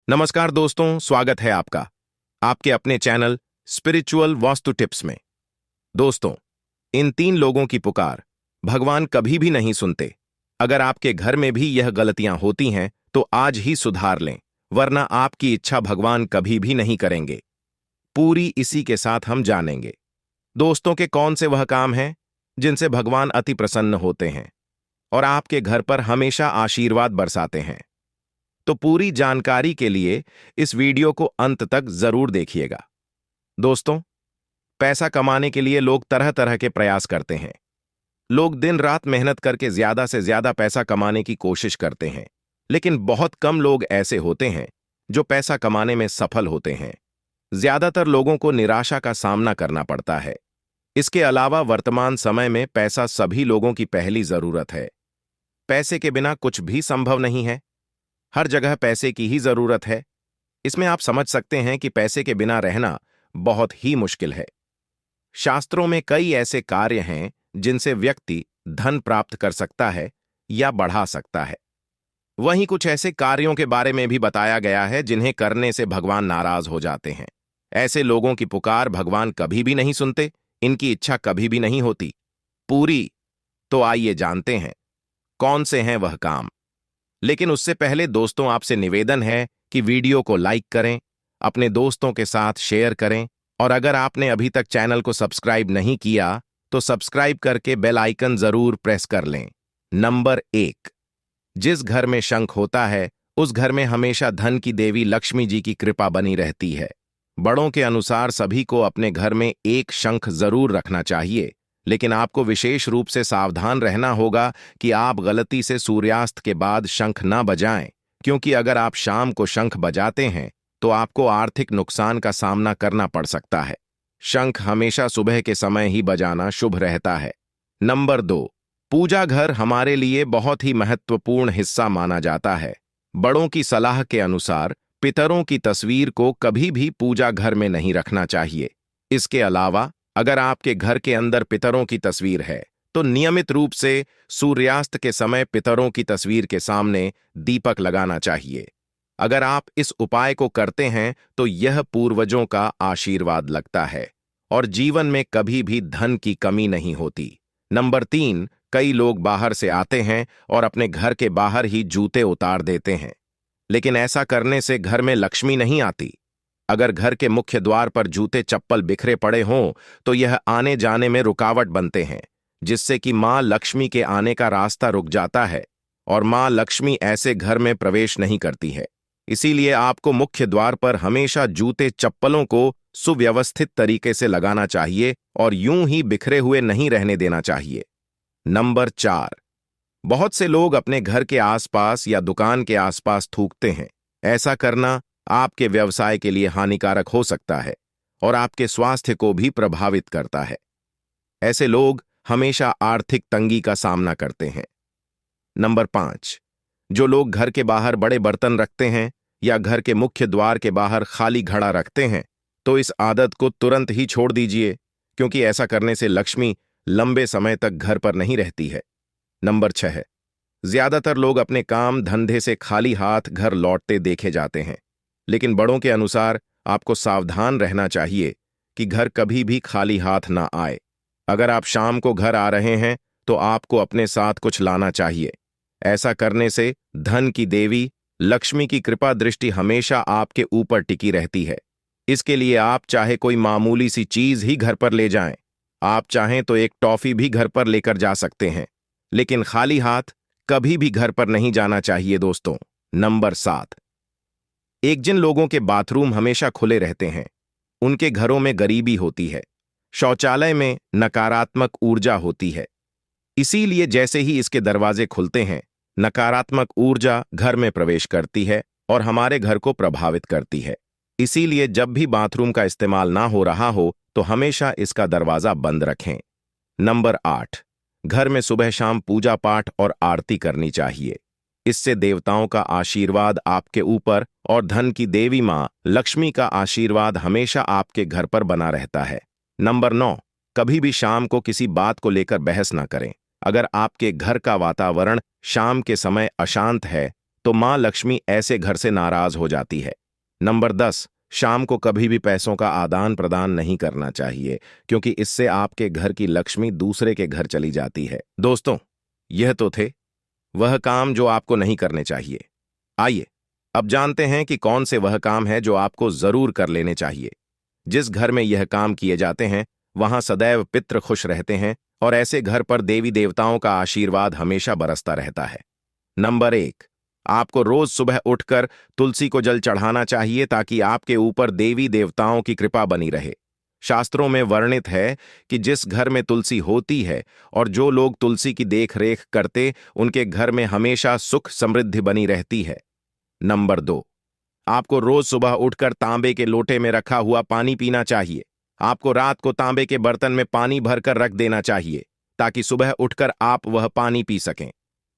नमस्कार दोस्तों, स्वागत है आपका आपके अपने चैनल स्पिरिचुअल वास्तु टिप्स में। दोस्तों, इन तीन लोगों की पुकार भगवान कभी भी नहीं सुनते। अगर आपके घर में भी यह गलतियां होती हैं तो आज ही सुधार लें, वरना आपकी इच्छा भगवान कभी भी नहीं करेंगे। पूरी इसी के साथ हम जानेंगे दोस्तों के कौन से वह काम हैं जिनसे भगवान अति प्रसन्न होते हैं और आपके घर पर हमेशा आशीर्वाद बरसाते हैं। तो पूरी जानकारी के लिए इस वीडियो को अंत तक जरूर देखिएगा। दोस्तों, पैसा कमाने के लिए लोग तरह तरह के प्रयास करते हैं। लोग दिन रात मेहनत करके ज्यादा से ज्यादा पैसा कमाने की कोशिश करते हैं, लेकिन बहुत कम लोग ऐसे होते हैं जो पैसा कमाने में सफल होते हैं। ज्यादातर लोगों को निराशा का सामना करना पड़ता है। इसके अलावा वर्तमान समय में पैसा सभी लोगों की पहली जरूरत है। पैसे के बिना कुछ भी संभव नहीं है। हर जगह पैसे की ही जरूरत है। इसमें आप समझ सकते हैं कि पैसे के बिना रहना बहुत ही मुश्किल है। शास्त्रों में कई ऐसे कार्य हैं जिनसे व्यक्ति धन प्राप्त कर सकता है या बढ़ा सकता है। वहीं कुछ ऐसे कार्यों के बारे में भी बताया गया है जिन्हें करने से भगवान नाराज हो जाते हैं। ऐसे लोगों की पुकार भगवान कभी भी नहीं सुनते, इनकी इच्छा कभी भी नहीं होती पूरी। तो आइए जानते हैं कौन से हैं वह काम। लेकिन उससे पहले दोस्तों, आपसे निवेदन है कि वीडियो को लाइक करें, अपने दोस्तों के साथ शेयर करें और अगर आपने अभी तक चैनल को सब्सक्राइब नहीं किया तो सब्सक्राइब करके बेल आइकन जरूर प्रेस कर लें। नंबर 1, जिस घर में शंख होता है उस घर में हमेशा धन की देवी लक्ष्मी जी की कृपा बनी रहती है। बड़ों के अनुसार सभी को अपने घर में एक शंख जरूर रखना चाहिए, लेकिन आपको विशेष रूप से सावधान रहना होगा कि आप गलती से सूर्यास्त के बाद शंख न बजाएं, क्योंकि अगर आप शाम को शंख बजाते हैं तो आपको आर्थिक नुकसान का सामना करना पड़ सकता है। शंख हमेशा सुबह के समय ही बजाना शुभ रहता है। नंबर 2, पूजा घर हमारे लिए बहुत ही महत्वपूर्ण हिस्सा माना जाता है। बड़ों की सलाह के अनुसार पितरों की तस्वीर को कभी भी पूजा घर में नहीं रखना चाहिए। इसके अलावा अगर आपके घर के अंदर पितरों की तस्वीर है तो नियमित रूप से सूर्यास्त के समय पितरों की तस्वीर के सामने दीपक लगाना चाहिए। अगर आप इस उपाय को करते हैं तो यह पूर्वजों का आशीर्वाद लगता है और जीवन में कभी भी धन की कमी नहीं होती। नंबर 3, कई लोग बाहर से आते हैं और अपने घर के बाहर ही जूते उतार देते हैं, लेकिन ऐसा करने से घर में लक्ष्मी नहीं आती। अगर घर के मुख्य द्वार पर जूते चप्पल बिखरे पड़े हों तो यह आने जाने में रुकावट बनते हैं, जिससे कि मां लक्ष्मी के आने का रास्ता रुक जाता है और मां लक्ष्मी ऐसे घर में प्रवेश नहीं करती है। इसीलिए आपको मुख्य द्वार पर हमेशा जूते चप्पलों को सुव्यवस्थित तरीके से लगाना चाहिए और यूं ही बिखरे हुए नहीं रहने देना चाहिए। नंबर 4, बहुत से लोग अपने घर के आसपास या दुकान के आसपास थूकते हैं। ऐसा करना आपके व्यवसाय के लिए हानिकारक हो सकता है और आपके स्वास्थ्य को भी प्रभावित करता है। ऐसे लोग हमेशा आर्थिक तंगी का सामना करते हैं। नंबर 5, जो लोग घर के बाहर बड़े बर्तन रखते हैं या घर के मुख्य द्वार के बाहर खाली घड़ा रखते हैं तो इस आदत को तुरंत ही छोड़ दीजिए, क्योंकि ऐसा करने से लक्ष्मी लंबे समय तक घर पर नहीं रहती है। नंबर 6, ज्यादातर लोग अपने काम धंधे से खाली हाथ घर लौटते देखे जाते हैं, लेकिन बड़ों के अनुसार आपको सावधान रहना चाहिए कि घर कभी भी खाली हाथ ना आए। अगर आप शाम को घर आ रहे हैं तो आपको अपने साथ कुछ लाना चाहिए। ऐसा करने से धन की देवी लक्ष्मी की कृपा दृष्टि हमेशा आपके ऊपर टिकी रहती है। इसके लिए आप चाहे कोई मामूली सी चीज ही घर पर ले जाएं, आप चाहें तो एक टॉफी भी घर पर लेकर जा सकते हैं, लेकिन खाली हाथ कभी भी घर पर नहीं जाना चाहिए दोस्तों। नंबर 7, जिन लोगों के बाथरूम हमेशा खुले रहते हैं उनके घरों में गरीबी होती है। शौचालय में नकारात्मक ऊर्जा होती है, इसीलिए जैसे ही इसके दरवाजे खुलते हैं नकारात्मक ऊर्जा घर में प्रवेश करती है और हमारे घर को प्रभावित करती है। इसीलिए जब भी बाथरूम का इस्तेमाल ना हो रहा हो तो हमेशा इसका दरवाजा बंद रखें। नंबर 8, घर में सुबह शाम पूजा पाठ और आरती करनी चाहिए। इससे देवताओं का आशीर्वाद आपके ऊपर और धन की देवी मां लक्ष्मी का आशीर्वाद हमेशा आपके घर पर बना रहता है। नंबर 9, कभी भी शाम को किसी बात को लेकर बहस ना करें। अगर आपके घर का वातावरण शाम के समय अशांत है तो मां लक्ष्मी ऐसे घर से नाराज हो जाती है। नंबर 10, शाम को कभी भी पैसों का आदान प्रदान नहीं करना चाहिए, क्योंकि इससे आपके घर की लक्ष्मी दूसरे के घर चली जाती है। दोस्तों, यह तो थे वह काम जो आपको नहीं करने चाहिए। आइए अब जानते हैं कि कौन से वह काम है जो आपको जरूर कर लेने चाहिए। जिस घर में यह काम किए जाते हैं वहां सदैव पितृ खुश रहते हैं और ऐसे घर पर देवी देवताओं का आशीर्वाद हमेशा बरसता रहता है। नंबर 1, आपको रोज सुबह उठकर तुलसी को जल चढ़ाना चाहिए ताकि आपके ऊपर देवी देवताओं की कृपा बनी रहे। शास्त्रों में वर्णित है कि जिस घर में तुलसी होती है और जो लोग तुलसी की देखरेख करते, उनके घर में हमेशा सुख समृद्धि बनी रहती है। नंबर 2, आपको रोज सुबह उठकर तांबे के लोटे में रखा हुआ पानी पीना चाहिए। आपको रात को तांबे के बर्तन में पानी भरकर रख देना चाहिए ताकि सुबह उठकर आप वह पानी पी सकें।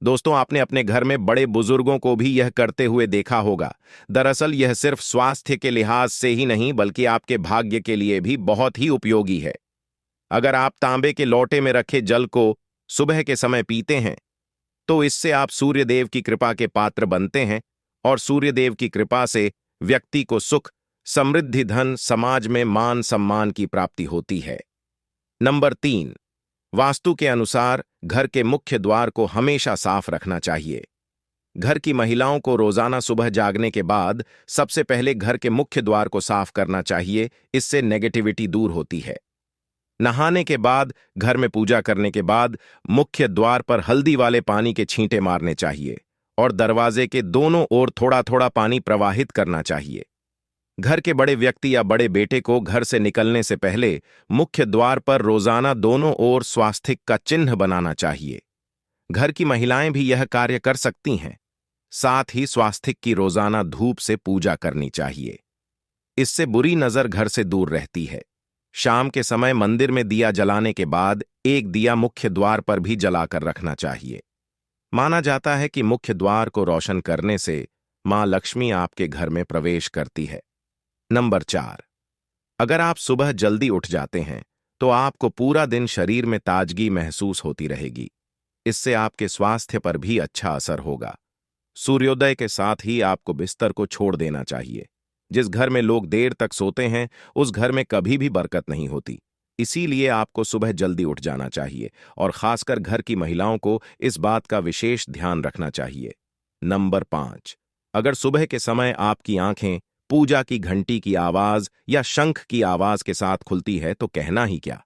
दोस्तों, आपने अपने घर में बड़े बुजुर्गों को भी यह करते हुए देखा होगा। दरअसल यह सिर्फ स्वास्थ्य के लिहाज से ही नहीं बल्कि आपके भाग्य के लिए भी बहुत ही उपयोगी है। अगर आप तांबे के लोटे में रखे जल को सुबह के समय पीते हैं तो इससे आप सूर्यदेव की कृपा के पात्र बनते हैं और सूर्यदेव की कृपा से व्यक्ति को सुख, समृद्धि, धन, समाज में मान सम्मान की प्राप्ति होती है। नंबर 3, वास्तु के अनुसार घर के मुख्य द्वार को हमेशा साफ रखना चाहिए। घर की महिलाओं को रोजाना सुबह जागने के बाद सबसे पहले घर के मुख्य द्वार को साफ करना चाहिए, इससे नेगेटिविटी दूर होती है। नहाने के बाद, घर में पूजा करने के बाद मुख्य द्वार पर हल्दी वाले पानी के छींटे मारने चाहिए और दरवाजे के दोनों ओर थोड़ा थोड़ा पानी प्रवाहित करना चाहिए। घर के बड़े व्यक्ति या बड़े बेटे को घर से निकलने से पहले मुख्य द्वार पर रोजाना दोनों ओर स्वास्तिक का चिन्ह बनाना चाहिए। घर की महिलाएं भी यह कार्य कर सकती हैं। साथ ही स्वास्तिक की रोजाना धूप से पूजा करनी चाहिए। इससे बुरी नजर घर से दूर रहती है। शाम के समय मंदिर में दिया जलाने के बाद एक दिया मुख्य द्वार पर भी जलाकर रखना चाहिए। माना जाता है कि मुख्य द्वार को रोशन करने से मां लक्ष्मी आपके घर में प्रवेश करती है। नंबर 4, अगर आप सुबह जल्दी उठ जाते हैं तो आपको पूरा दिन शरीर में ताजगी महसूस होती रहेगी। इससे आपके स्वास्थ्य पर भी अच्छा असर होगा। सूर्योदय के साथ ही आपको बिस्तर को छोड़ देना चाहिए। जिस घर में लोग देर तक सोते हैं उस घर में कभी भी बरकत नहीं होती। इसीलिए आपको सुबह जल्दी उठ जाना चाहिए और खासकर घर की महिलाओं को इस बात का विशेष ध्यान रखना चाहिए। नंबर 5, अगर सुबह के समय आपकी आंखें पूजा की घंटी की आवाज या शंख की आवाज के साथ खुलती है तो कहना ही क्या।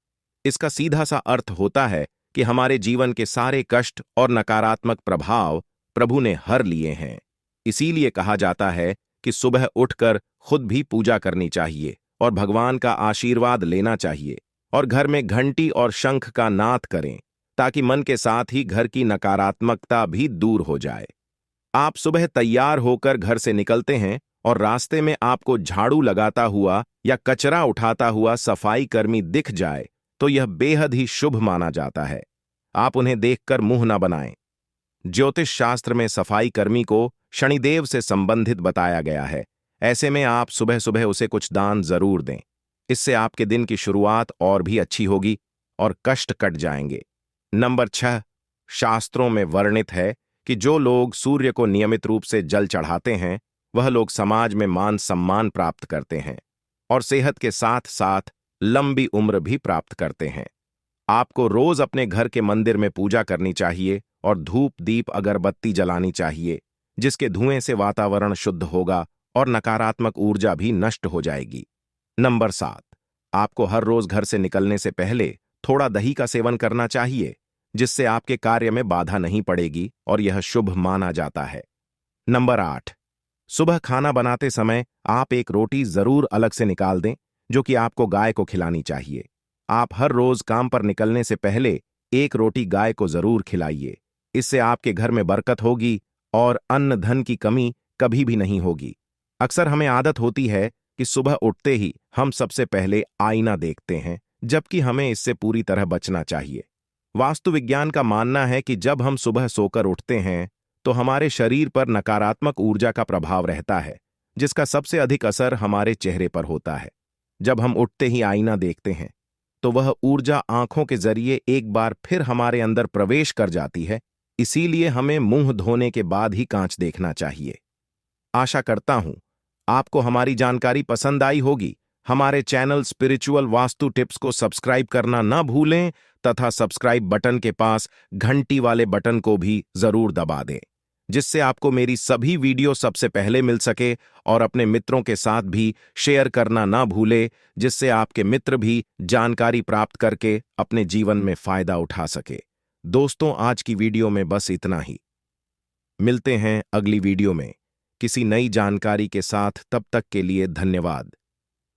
इसका सीधा सा अर्थ होता है कि हमारे जीवन के सारे कष्ट और नकारात्मक प्रभाव प्रभु ने हर लिए हैं। इसीलिए कहा जाता है कि सुबह उठकर खुद भी पूजा करनी चाहिए और भगवान का आशीर्वाद लेना चाहिए और घर में घंटी और शंख का नाद करें ताकि मन के साथ ही घर की नकारात्मकता भी दूर हो जाए। आप सुबह तैयार होकर घर से निकलते हैं और रास्ते में आपको झाड़ू लगाता हुआ या कचरा उठाता हुआ सफाई कर्मी दिख जाए तो यह बेहद ही शुभ माना जाता है। आप उन्हें देखकर मुंह न बनाएं। ज्योतिष शास्त्र में सफाई कर्मी को शनिदेव से संबंधित बताया गया है। ऐसे में आप सुबह सुबह उसे कुछ दान जरूर दें। इससे आपके दिन की शुरुआत और भी अच्छी होगी और कष्ट कट जाएंगे। नंबर 6, शास्त्रों में वर्णित है कि जो लोग सूर्य को नियमित रूप से जल चढ़ाते हैं वह लोग समाज में मान सम्मान प्राप्त करते हैं और सेहत के साथ साथ लंबी उम्र भी प्राप्त करते हैं। आपको रोज अपने घर के मंदिर में पूजा करनी चाहिए और धूप दीप अगरबत्ती जलानी चाहिए, जिसके धुएं से वातावरण शुद्ध होगा और नकारात्मक ऊर्जा भी नष्ट हो जाएगी। नंबर 7, आपको हर रोज घर से निकलने से पहले थोड़ा दही का सेवन करना चाहिए, जिससे आपके कार्य में बाधा नहीं पड़ेगी और यह शुभ माना जाता है। नंबर 8, सुबह खाना बनाते समय आप एक रोटी जरूर अलग से निकाल दें जो कि आपको गाय को खिलानी चाहिए। आप हर रोज काम पर निकलने से पहले एक रोटी गाय को जरूर खिलाइए। इससे आपके घर में बरकत होगी और अन्न धन की कमी कभी भी नहीं होगी। अक्सर हमें आदत होती है कि सुबह उठते ही हम सबसे पहले आईना देखते हैं, जबकि हमें इससे पूरी तरह बचना चाहिए। वास्तु विज्ञान का मानना है कि जब हम सुबह सोकर उठते हैं तो हमारे शरीर पर नकारात्मक ऊर्जा का प्रभाव रहता है, जिसका सबसे अधिक असर हमारे चेहरे पर होता है। जब हम उठते ही आईना देखते हैं तो वह ऊर्जा आंखों के जरिए एक बार फिर हमारे अंदर प्रवेश कर जाती है इसीलिए हमें मुंह धोने के बाद ही कांच देखना चाहिए। आशा करता हूं आपको हमारी जानकारी पसंद आई होगी। हमारे चैनल स्पिरिचुअल वास्तु टिप्स को सब्सक्राइब करना ना भूलें तथा सब्सक्राइब बटन के पास घंटी वाले बटन को भी जरूर दबा दें, जिससे आपको मेरी सभी वीडियो सबसे पहले मिल सके। और अपने मित्रों के साथ भी शेयर करना ना भूले, जिससे आपके मित्र भी जानकारी प्राप्त करके अपने जीवन में फायदा उठा सके। दोस्तों, आज की वीडियो में बस इतना ही। मिलते हैं अगली वीडियो में किसी नई जानकारी के साथ। तब तक के लिए धन्यवाद।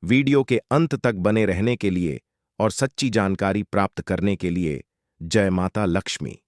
वीडियो के अंत तक बने रहने के लिए और सच्ची जानकारी प्राप्त करने के लिए जय माता लक्ष्मी।